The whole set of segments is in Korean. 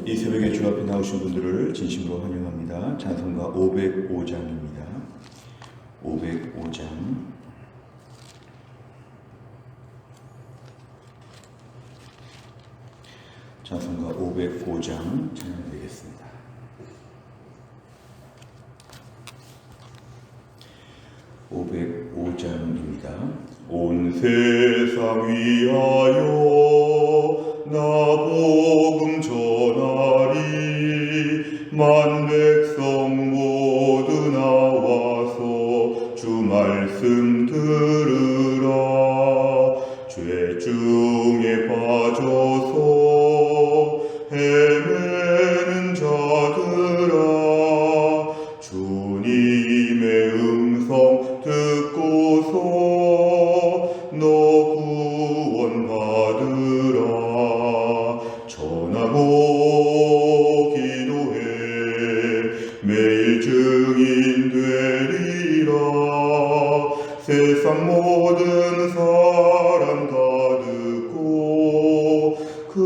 이 새벽에 주 앞에 나오신 분들을 진심으로 환영합니다. 찬송가 505장입니다. 505장. 찬송가 505장 찬양드리겠습니다. 온 세상 위하여 나 복음 전하리. 만 백성 모두 나와서 주 말씀 들으라. 죄 중에 빠져서 헤매는 자들아, 주님의 음성 듣고서 너 구원받으라. 전하고 기도해 매일 증인 되리라. 세상 모든 사람 다 듣고 그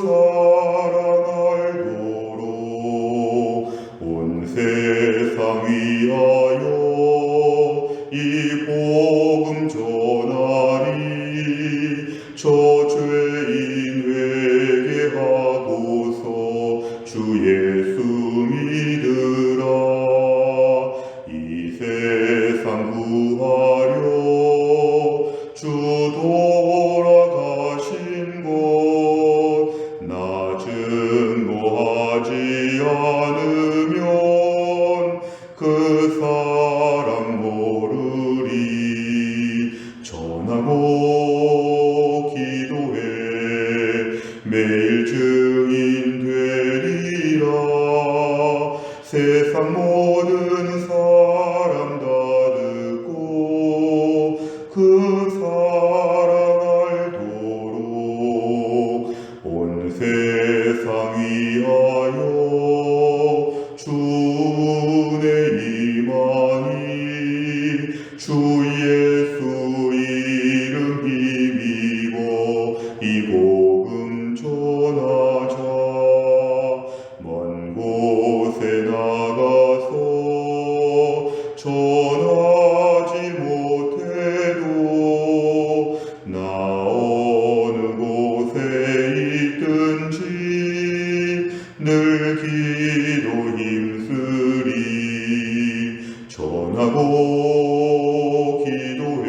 사랑 알도록 온 세상 위하여 이 복음 전하리. 저 죄인 회개하고서 주 예수 믿으라. 이 세상 구하려 주 돌아가신 곳 나 증거하지 않으면 그 사람 모르리. 전하고 기도해 매일 증인 되리라. 세상 모든 사람 다 듣고 그 사랑 알도록 온 세상 위하여 주내 임하니. 주 예수 이름 힘입어 이 복음 전하자. 먼 곳에 나가서 전하지 못해도 나 어느 곳에 있든지 늘 기도 힘쓰리. 전하고 기도해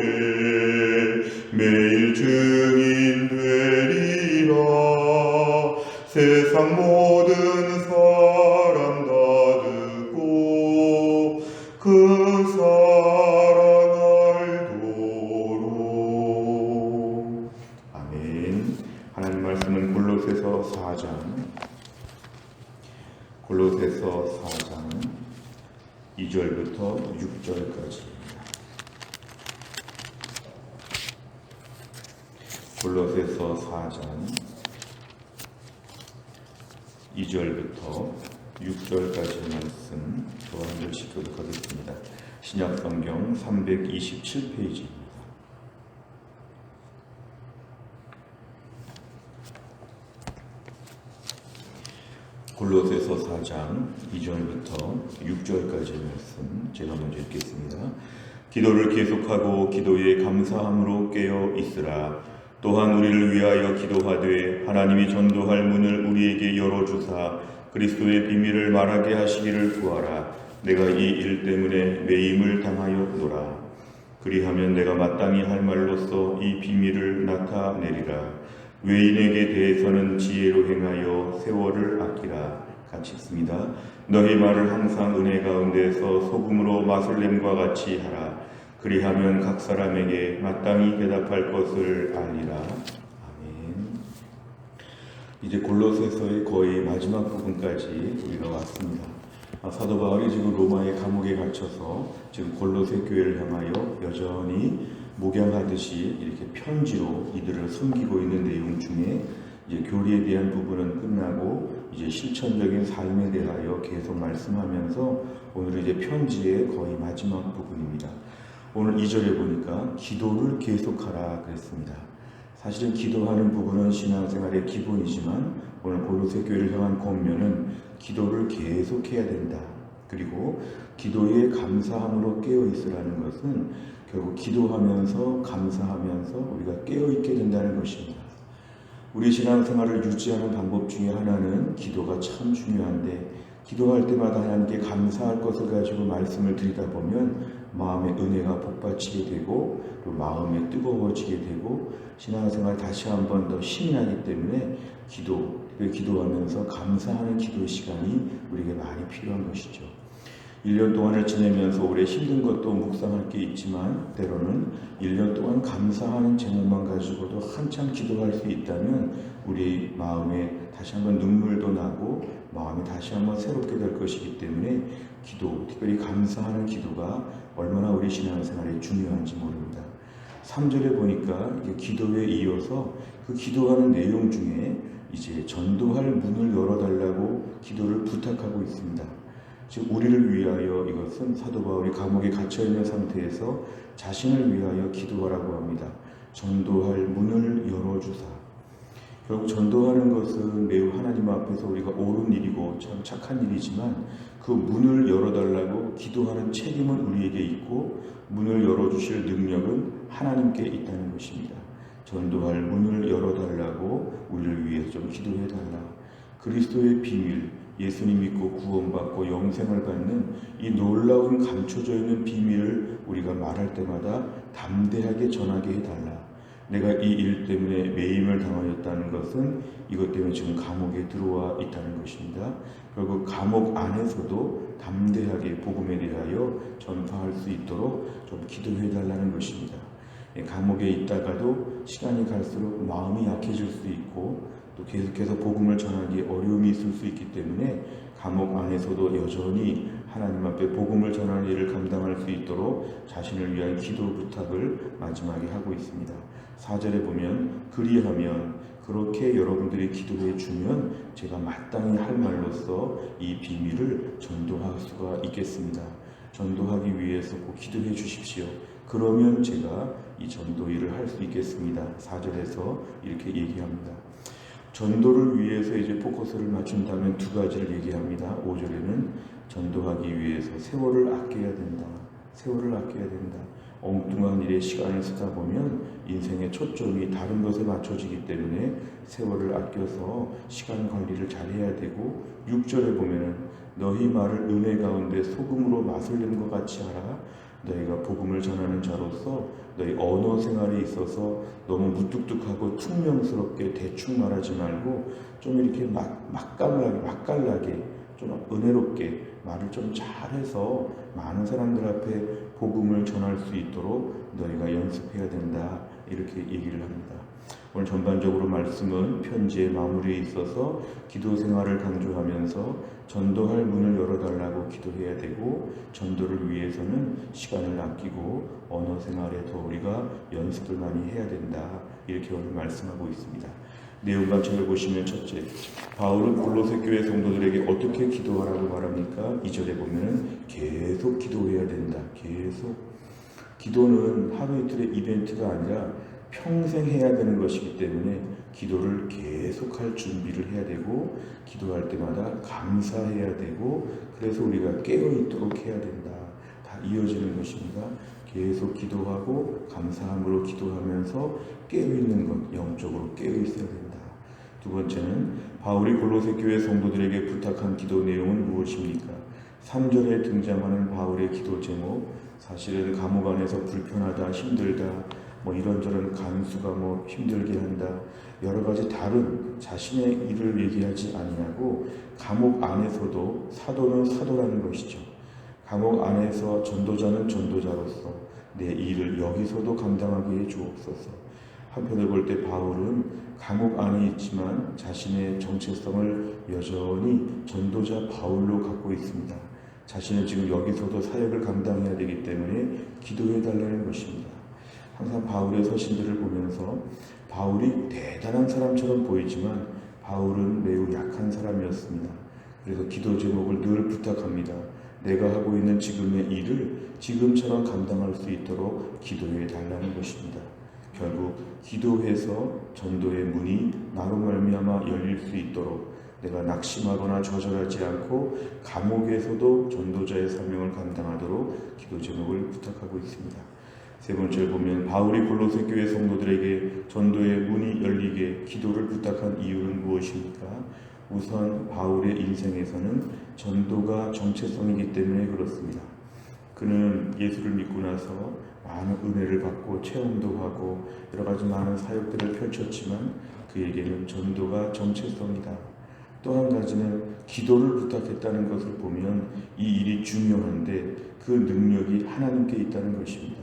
매일 증인 되리라. 세상 모든 사람 다 듣고 그 사랑 알도록. 아멘. 하나님 말씀은 골로새서 4장 2절부터 6절까지입니다. 골로새서 4장 2절부터 6절까지 말씀 또 한 절씩 교독하겠습니다. 신약성경 327페이지입니다. 골로새서 4장 2절부터 6절까지 말씀 제가 먼저 읽겠습니다. 기도를 계속하고 기도에 감사함으로 깨어 있으라. 또한 우리를 위하여 기도하되 하나님이 전도할 문을 우리에게 열어주사 그리스도의 비밀을 말하게 하시기를 구하라. 내가 이 일 때문에 매임을 당하였노라. 그리하면 내가 마땅히 할 말로써 이 비밀을 나타내리라. 외인에게 대해서는 지혜로 행하여 세월을 아끼라. 같이 읽습니다. 너희 말을 항상 은혜 가운데서 소금으로 맛을 냄과 같이 하라. 그리하면 각 사람에게 마땅히 대답할 것을 알리라. 아멘. 이제 골로새서의 거의 마지막 부분까지 우리가 왔습니다. 사도 바울이 지금 로마의 감옥에 갇혀서 지금 골로새 교회를 향하여 여전히 목양하듯이 이렇게 편지로 이들을 숨기고 있는 내용 중에 이제 교리에 대한 부분은 끝나고 이제 실천적인 삶에 대하여 계속 말씀하면서 오늘 이제 편지의 거의 마지막 부분입니다. 오늘 2절에 보니까 기도를 계속하라 그랬습니다. 사실은 기도하는 부분은 신앙생활의 기본이지만 오늘 골로새 교회를 향한 권면은 기도를 계속해야 된다. 그리고 기도에 감사함으로 깨어있으라는 것은 결국 기도하면서 감사하면서 우리가 깨어있게 된다는 것입니다. 우리 신앙생활을 유지하는 방법 중에 하나는 기도가 참 중요한데 기도할 때마다 하나님께 감사할 것을 가지고 말씀을 드리다 보면 마음의 은혜가 복받치게 되고 또 마음이 뜨거워지게 되고 신앙생활 다시 한번 더 힘이 나기 때문에 기도하면서 감사하는 기도 시간이 우리에게 많이 필요한 것이죠. 1년 동안을 지내면서 올해 힘든 것도 묵상할 게 있지만 때로는 1년 동안 감사하는 제목만 가지고도 한참 기도할 수 있다면 우리 마음에 다시 한번 눈물도 나고 마음이 다시 한번 새롭게 될 것이기 때문에 기도, 특별히 감사하는 기도가 얼마나 우리 신앙생활에 중요한지 모릅니다. 3절에 보니까 이게 기도에 이어서 그 기도하는 내용 중에 이제 전도할 문을 열어달라고 기도를 부탁하고 있습니다. 즉 우리를 위하여 이것은 사도 바울이 감옥에 갇혀있는 상태에서 자신을 위하여 기도하라고 합니다. 전도할 문을 열어주사. 결국 전도하는 것은 매우 하나님 앞에서 우리가 옳은 일이고 참 착한 일이지만 그 문을 열어달라고 기도하는 책임은 우리에게 있고 문을 열어주실 능력은 하나님께 있다는 것입니다. 전도할 문을 열어달라고 우리를 위해서 좀 기도해달라. 그리스도의 비밀, 예수님 믿고 구원받고 영생을 받는 이 놀라운 감춰져 있는 비밀을 우리가 말할 때마다 담대하게 전하게 해달라. 내가 이 일 때문에 매임을 당하였다는 것은 이것 때문에 지금 감옥에 들어와 있다는 것입니다. 결국 감옥 안에서도 담대하게 복음에 대하여 전파할 수 있도록 좀 기도해달라는 것입니다. 감옥에 있다가도 시간이 갈수록 마음이 약해질 수 있고 또 계속해서 복음을 전하기에 어려움이 있을 수 있기 때문에 감옥 안에서도 여전히 하나님 앞에 복음을 전하는 일을 감당할 수 있도록 자신을 위한 기도 부탁을 마지막에 하고 있습니다. 4절에 보면 그리하면 그렇게 여러분들이 기도해 주면 제가 마땅히 할 말로써 이 비밀을 전도할 수가 있겠습니다. 전도하기 위해서 꼭 기도해 주십시오. 그러면 제가 이 전도 일을 할 수 있겠습니다. 4절에서 이렇게 얘기합니다. 전도를 위해서 이제 포커스를 맞춘다면 두 가지를 얘기합니다. 5절에는 전도하기 위해서 세월을 아껴야 된다. 세월을 아껴야 된다. 엉뚱한 일에 시간을 쓰다 보면 인생의 초점이 다른 것에 맞춰지기 때문에 세월을 아껴서 시간 관리를 잘해야 되고 6절에 보면은 너희 말을 은혜 가운데 소금으로 맛을 낸 것 같이 하라. 너희가 복음을 전하는 자로서 너희 언어 생활에 있어서 너무 무뚝뚝하고 퉁명스럽게 대충 말하지 말고 좀 이렇게 맛깔나게 좀 은혜롭게 말을 좀 잘해서 많은 사람들 앞에 복음을 전할 수 있도록 너희가 연습해야 된다. 이렇게 얘기를 합니다. 오늘 전반적으로 말씀은 편지의 마무리에 있어서 기도 생활을 강조하면서 전도할 문을 열어달라고 기도해야 되고 전도를 위해서는 시간을 아끼고 언어 생활에 더 우리가 연습을 많이 해야 된다. 이렇게 오늘 말씀하고 있습니다. 내용 간청을 보시면 첫째, 바울은 골로새 교회 성도들에게 어떻게 기도하라고 말합니까? 2절에 보면 계속 기도해야 된다. 계속. 기도는 하루 이틀의 이벤트가 아니라 평생 해야 되는 것이기 때문에 기도를 계속할 준비를 해야 되고 기도할 때마다 감사해야 되고 그래서 우리가 깨어있도록 해야 된다. 다 이어지는 것입니다. 계속 기도하고 감사함으로 기도하면서 깨어있는 것, 영적으로 깨어있어야 된다. 두 번째는 바울이 골로새 교회 성도들에게 부탁한 기도 내용은 무엇입니까? 3절에 등장하는 바울의 기도 제목, 사실은 감옥 안에서 불편하다, 힘들다, 이런저런 간수가 힘들게 한다, 여러 가지 다른 자신의 일을 얘기하지 아니하고 감옥 안에서도 사도는 사도라는 것이죠. 감옥 안에서 전도자는 전도자로서 내 일을 여기서도 감당하게 해 주옵소서. 한편을 볼 때 바울은 감옥 안에 있지만 자신의 정체성을 여전히 전도자 바울로 갖고 있습니다. 자신은 지금 여기서도 사역을 감당해야 되기 때문에 기도해 달라는 것입니다. 항상 바울의 서신들을 보면서 바울이 대단한 사람처럼 보이지만 바울은 매우 약한 사람이었습니다. 그래서 기도 제목을 늘 부탁합니다. 내가 하고 있는 지금의 일을 지금처럼 감당할 수 있도록 기도해 달라는 것입니다. 결국 기도해서 전도의 문이 나로 말미암아 열릴 수 있도록 내가 낙심하거나 좌절하지 않고 감옥에서도 전도자의 사명을 감당하도록 기도 제목을 부탁하고 있습니다. 세 번째를 보면 바울이 골로새 교회 성도들에게 전도의 문이 열리게 기도를 부탁한 이유는 무엇입니까? 우선 바울의 인생에서는 전도가 정체성이기 때문에 그렇습니다. 그는 예수를 믿고 나서 많은 은혜를 받고 체험도 하고 여러 가지 많은 사역들을 펼쳤지만 그에게는 전도가 정체성이다. 또 한 가지는 기도를 부탁했다는 것을 보면 이 일이 중요한데 그 능력이 하나님께 있다는 것입니다.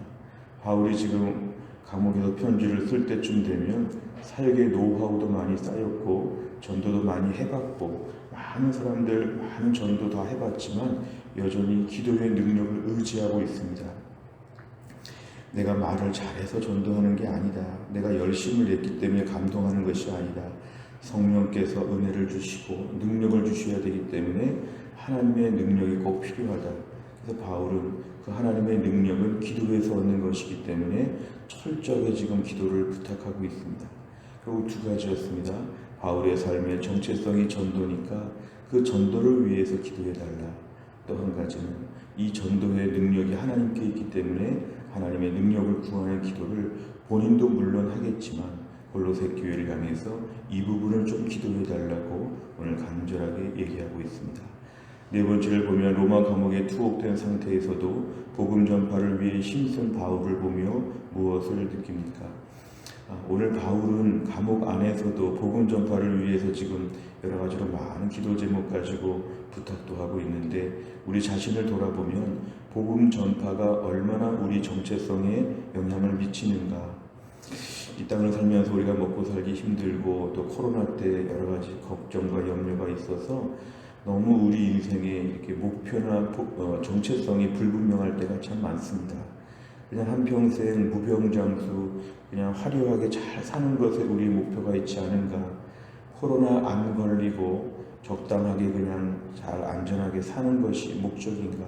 바울이 지금 감옥에서 편지를 쓸 때쯤 되면 사역의 노하우도 많이 쌓였고 전도도 많이 해봤고 많은 사람들 많은 전도 다 해봤지만 여전히 기도의 능력을 의지하고 있습니다. 내가 말을 잘해서 전도하는 게 아니다. 내가 열심을 냈기 때문에 감동하는 것이 아니다. 성령께서 은혜를 주시고 능력을 주셔야 되기 때문에 하나님의 능력이 꼭 필요하다. 그래서 바울은 그 하나님의 능력은 기도에서 얻는 것이기 때문에 철저하게 지금 기도를 부탁하고 있습니다. 결국 두 가지였습니다. 바울의 삶의 정체성이 전도니까 그 전도를 위해서 기도해달라. 또 한 가지는 이 전도의 능력이 하나님께 있기 때문에 하나님의 능력을 구하는 기도를 본인도 물론 하겠지만 골로새 교회를 향해서 이 부분을 좀 기도해달라고 오늘 간절하게 얘기하고 있습니다. 네 번째를 보면 로마 감옥에 투옥된 상태에서도 복음 전파를 위해 힘쓴 바울을 보며 무엇을 느낍니까? 오늘 바울은 감옥 안에서도 복음 전파를 위해서 지금 여러 가지로 많은 기도 제목 가지고 부탁도 하고 있는데 우리 자신을 돌아보면 복음 전파가 얼마나 우리 정체성에 영향을 미치는가. 이 땅을 살면서 우리가 먹고 살기 힘들고 또 코로나 때 여러 가지 걱정과 염려가 있어서 너무 우리 인생에 이렇게 목표나 정체성이 불분명할 때가 참 많습니다. 그냥 한평생 무병장수 그냥 화려하게 잘 사는 것에 우리의 목표가 있지 않은가. 코로나 안 걸리고 적당하게 그냥 잘 안전하게 사는 것이 목적인가.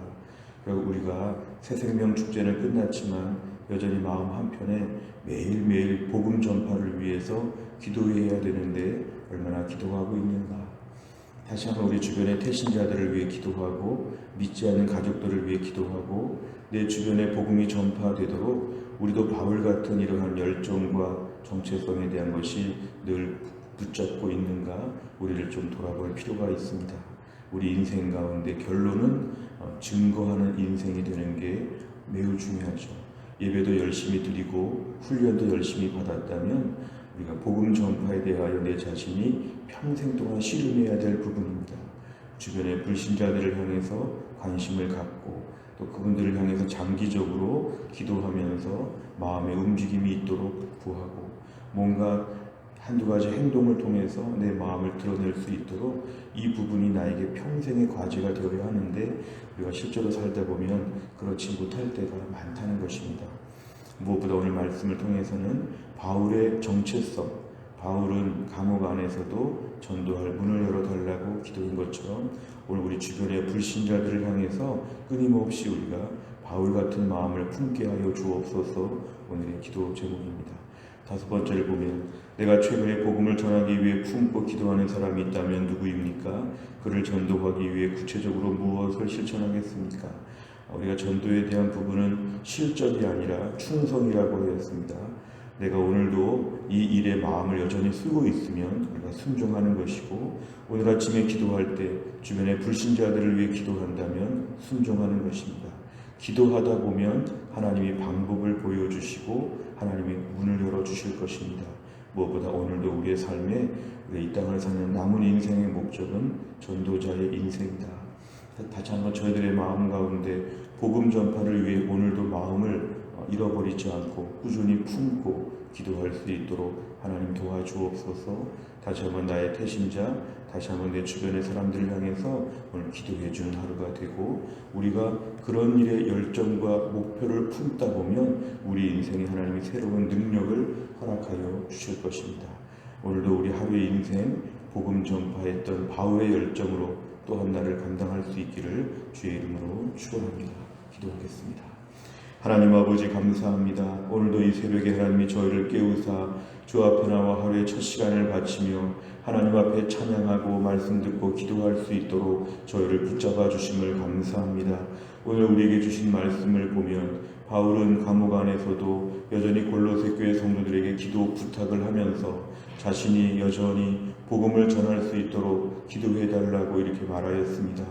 그리고 우리가 새생명 축제는 끝났지만 여전히 마음 한편에 매일매일 복음 전파를 위해서 기도해야 되는데 얼마나 기도하고 있는가. 다시 한번 우리 주변의 태신자들을 위해 기도하고 믿지 않는 가족들을 위해 기도하고 내 주변에 복음이 전파되도록 우리도 바울 같은 이러한 열정과 정체성에 대한 것이 늘 붙잡고 있는가 우리를 좀 돌아볼 필요가 있습니다. 우리 인생 가운데 결론은 증거하는 인생이 되는 게 매우 중요하죠. 예배도 열심히 드리고 훈련도 열심히 받았다면 우리가 복음 전파에 대하여 내 자신이 평생 동안 씨름해야 될 부분입니다. 주변의 불신자들을 향해서 관심을 갖고 또 그분들을 향해서 장기적으로 기도하면서 마음의 움직임이 있도록 구하고 뭔가 한두 가지 행동을 통해서 내 마음을 드러낼 수 있도록 이 부분이 나에게 평생의 과제가 되어야 하는데 우리가 실제로 살다 보면 그렇지 못할 때가 많다는 것입니다. 무엇보다 오늘 말씀을 통해서는 바울의 정체성, 바울은 감옥 안에서도 전도할 문을 열어달라고 기도한 것처럼 오늘 우리 주변의 불신자들을 향해서 끊임없이 우리가 바울 같은 마음을 품게 하여 주옵소서 오늘의 기도 제목입니다. 다섯 번째를 보면 내가 최근에 복음을 전하기 위해 품고 기도하는 사람이 있다면 누구입니까? 그를 전도하기 위해 구체적으로 무엇을 실천하겠습니까? 우리가 전도에 대한 부분은 실적이 아니라 충성이라고 하였습니다. 내가 오늘도 이 일에 마음을 여전히 쓰고 있으면 우리가 순종하는 것이고 오늘 아침에 기도할 때 주변의 불신자들을 위해 기도한다면 순종하는 것입니다. 기도하다 보면 하나님이 방법을 보여주시고 하나님이 문을 열어주실 것입니다. 무엇보다 오늘도 우리의 삶에 우리 이 땅을 사는 남은 인생의 목적은 전도자의 인생이다. 다시 한번 저희들의 마음 가운데 복음 전파를 위해 오늘도 마음을 잃어버리지 않고 꾸준히 품고 기도할 수 있도록 하나님 도와주옵소서. 다시 한번 나의 태신자, 다시 한번 내 주변의 사람들을 향해서 오늘 기도해 주는 하루가 되고 우리가 그런 일에 열정과 목표를 품다 보면 우리 인생에 하나님이 새로운 능력을 허락하여 주실 것입니다. 오늘도 우리 하루의 인생 복음 전파했던 바울의 열정으로 또 한 날을 감당할 수 있기를 주의 이름으로 축원합니다. 기도하겠습니다. 하나님 아버지 감사합니다. 오늘도 이 새벽에 하나님이 저희를 깨우사 주 앞에 나와 하루의 첫 시간을 바치며 하나님 앞에 찬양하고 말씀 듣고 기도할 수 있도록 저희를 붙잡아 주심을 감사합니다. 오늘 우리에게 주신 말씀을 보면 바울은 감옥 안에서도 여전히 골로새 교회 성도들에게 기도 부탁을 하면서 자신이 여전히 복음을 전할 수 있도록 기도해달라고 이렇게 말하였습니다.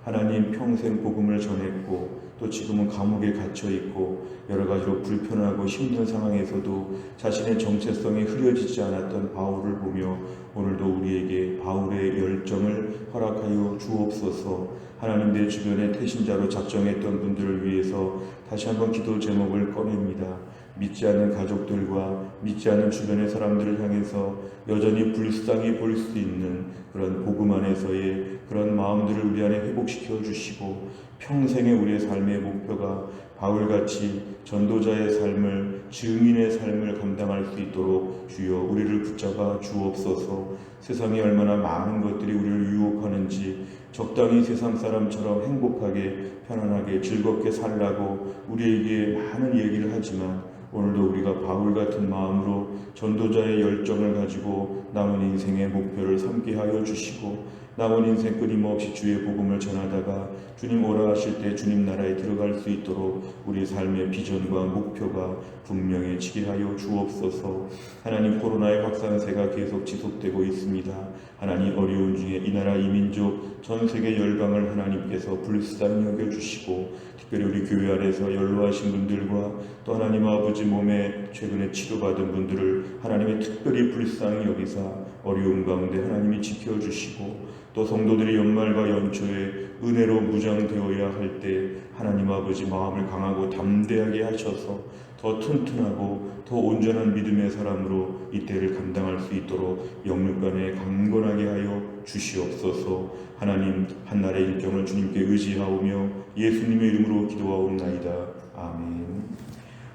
하나님 평생 복음을 전했고 또 지금은 감옥에 갇혀 있고 여러 가지로 불편하고 힘든 상황에서도 자신의 정체성이 흐려지지 않았던 바울을 보며 오늘도 우리에게 바울의 열정을 허락하여 주옵소서. 하나님 내 주변에 태신자로 작정했던 분들을 위해서 다시 한번 기도 제목을 꺼냅니다. 믿지 않는 가족들과 믿지 않는 주변의 사람들을 향해서 여전히 불쌍히 볼 수 있는 그런 복음 안에서의 그런 마음들을 우리 안에 회복시켜 주시고 평생의 우리의 삶의 목표가 바울같이 전도자의 삶을 증인의 삶을 감당할 수 있도록 주여 우리를 붙잡아 주옵소서. 세상에 얼마나 많은 것들이 우리를 유혹하는지 적당히 세상 사람처럼 행복하게 편안하게 즐겁게 살라고 우리에게 많은 얘기를 하지만 오늘도 우리가 바울 같은 마음으로 전도자의 열정을 가지고 남은 인생의 목표를 삼게 하여 주시고 남은 인생 끊임없이 주의 복음을 전하다가 주님 오라 하실 때 주님 나라에 들어갈 수 있도록 우리 삶의 비전과 목표가 분명해지게 하여 주옵소서. 하나님 코로나의 확산세가 계속 지속되고 있습니다. 하나님 어려운 중에 이 나라 이 민족 전 세계 열방을 하나님께서 불쌍히 여겨주시고 특별히 우리 교회 안에서 연로하신 분들과 또 하나님 아버지 몸에 최근에 치료받은 분들을 하나님의 특별히 불쌍히 여기사 어려움 가운데 하나님이 지켜주시고 또 성도들이 연말과 연초에 은혜로 무장되어야 할 때 하나님 아버지 마음을 강하고 담대하게 하셔서 더 튼튼하고 더 온전한 믿음의 사람으로 이 때를 감당할 수 있도록 영육간에 강건하게 하여 주시옵소서. 하나님 한날의 일정을 주님께 의지하오며 예수님의 이름으로 기도하옵나이다. 아멘.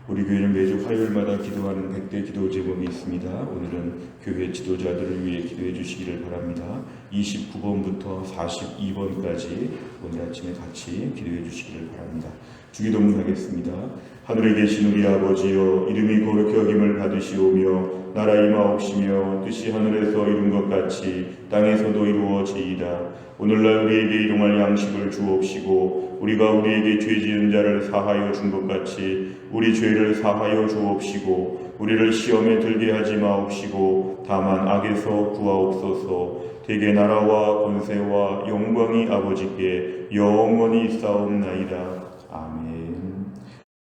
우리 교회는 매주 화요일마다 기도하는 100대 기도 제목이 있습니다. 오늘은 교회 지도자들을 위해 기도해 주시기를 바랍니다. 29번부터 42번까지 오늘 아침에 같이 기도해 주시기를 바랍니다. 주기도문 하겠습니다. 하늘에 계신 우리 아버지여, 이름이 거룩히 여김을 받으시오며 나라 임하옵시며 뜻이 하늘에서 이룬 것 같이 땅에서도 이루어지이다. 오늘날 우리에게 일용할 양식을 주옵시고 우리가 우리에게 죄 지은 자를 사하여 준 것 같이 우리 죄를 사하여 주옵시고 우리를 시험에 들게 하지 마옵시고 다만 악에서 구하옵소서. 대개 나라와 권세와 영광이 아버지께 영원히 있사옵나이다.